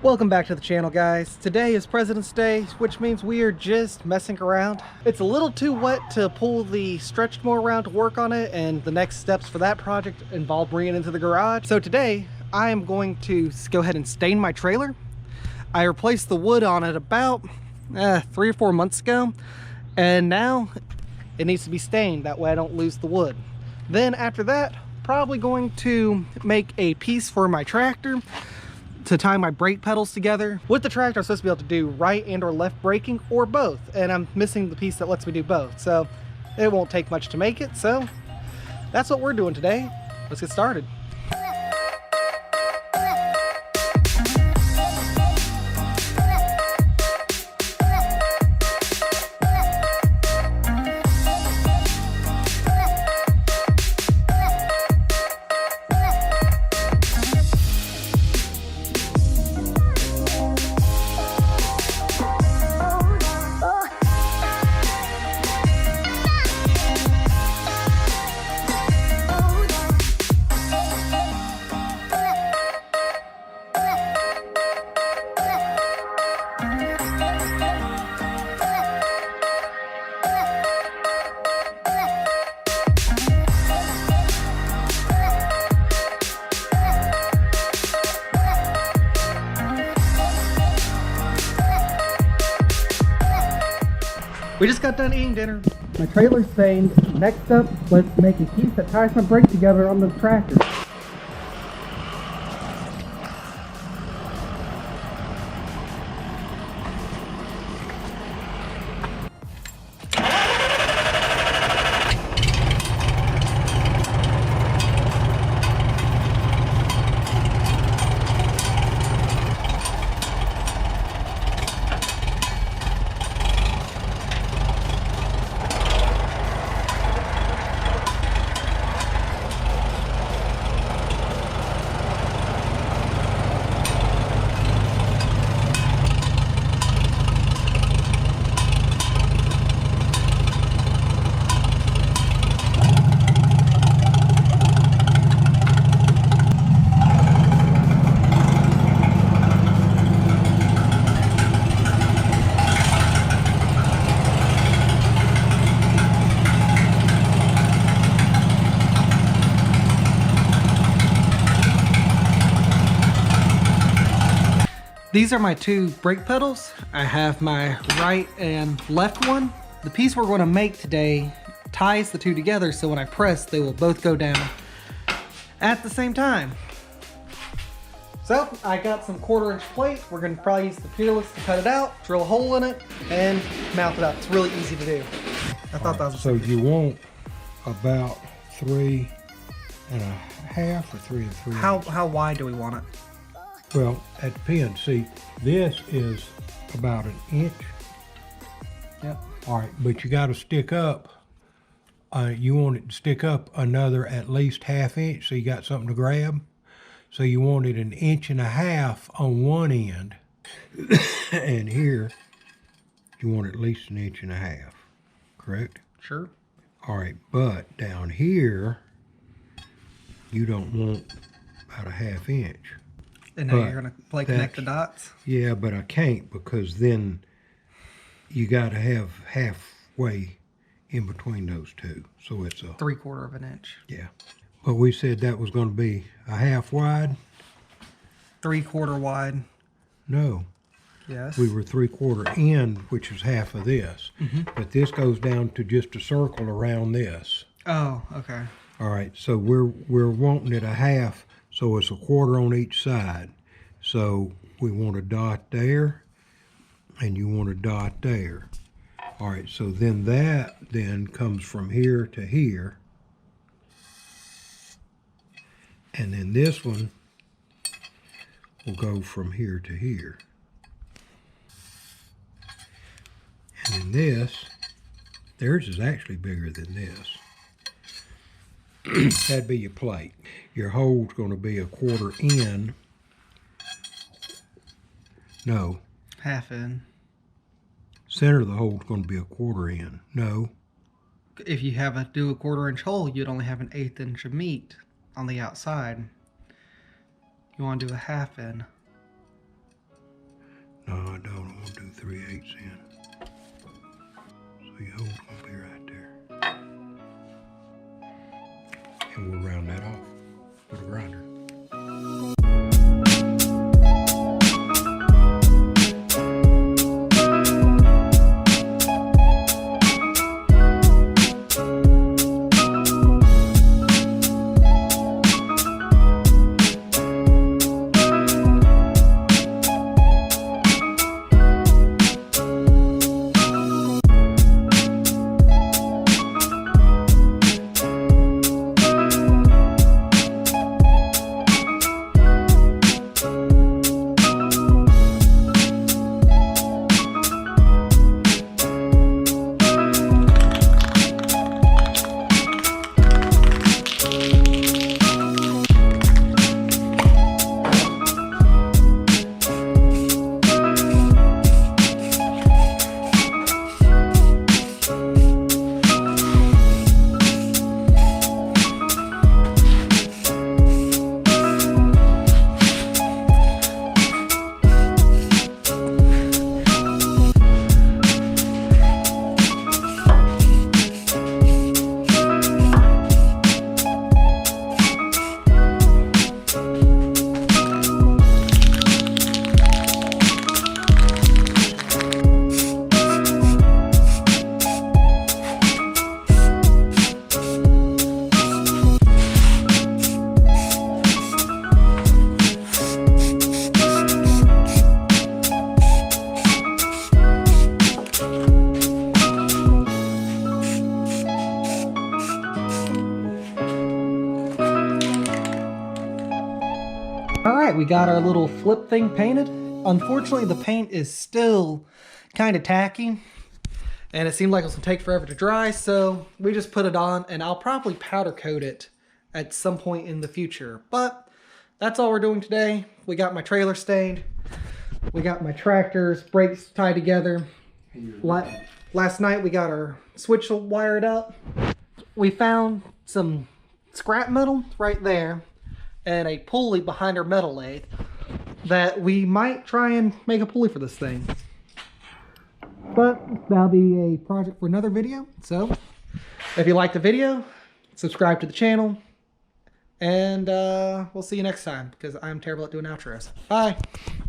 Welcome back to the channel, guys. Today is President's Day, which means we are just messing around. It's a little too wet to pull the stretched mower around to work on it, and the next steps for that project involve bringing it into the garage. So today I am going to go ahead and stain my trailer. I replaced the wood on it about 3 or 4 months ago, and now it needs to be stained. That way I don't lose the wood. Then after that, probably going to make a piece for my tractor to tie my brake pedals together. With the tractor, I'm supposed to be able to do right and or left braking, or both, and I'm missing the piece that lets me do both, so it won't take much to make it. So that's what we're doing today. Let's get started. We just got done eating dinner. My trailer's stained. Next up, let's make a piece that ties my brake together on the tractor. These are my two brake pedals. I have my right and left one. The piece we're going to make today ties the two together, so when I press, they will both go down at the same time. So I got some 1/4-inch plate. We're going to probably use the Peerless to cut it out, drill a hole in it, and mount it up. It's really easy to do. I thought that was so you want about 3 1/2 or 3 3/4. How wide do we want it? Well, it depends. See, this is about 1 inch. Yep. All right, but you got to stick up. You want it to stick up another at least 1/2 inch, so you got something to grab. So you want it 1.5 inches on one end, and here you want at least 1.5 inches. Correct? Sure. All right, but down here you don't want about 1/2 inch. And now you're going to connect the dots? Yeah, but I can't, because then you got to have halfway in between those two. So it's a 3/4 of an inch. Yeah. But we said that was going to be 1/2 wide? 3/4 wide. No. Yes. We were 3/4 in, which is half of this. But this goes down to just a circle around this. Oh, okay. All right, so we're wanting it 1/2, so it's 1/4 on each side. So we want a dot there, and you want a dot there. All right, so then that then comes from here to here. And then this one will go from here to here. And then this, theirs is actually bigger than this. That'd be your plate. Your hole's going to be 1/4 in. No. Half in. Center of the hole's going to be 1/4 in. No. If you have do a 1/4 inch hole, you'd only have an 1/8 inch of meat on the outside. You want to do a half in. No, I don't. I'm gonna do 3/8 in. So your hole's gonna be right there. And we'll round that off with a grinder. Alright, we got our little flip thing painted. Unfortunately, the paint is still kind of tacky, and it seemed like it was going to take forever to dry, so we just put it on, and I'll probably powder coat it at some point in the future. But that's all we're doing today. We got my trailer stained. We got my tractor's brakes tied together. Last night we got our switch wired up. We found some scrap metal right there and a pulley behind our metal lathe that we might try and make a pulley for this thing. But that'll be a project for another video. So if you liked the video, subscribe to the channel, and we'll see you next time, because I'm terrible at doing outros. Bye.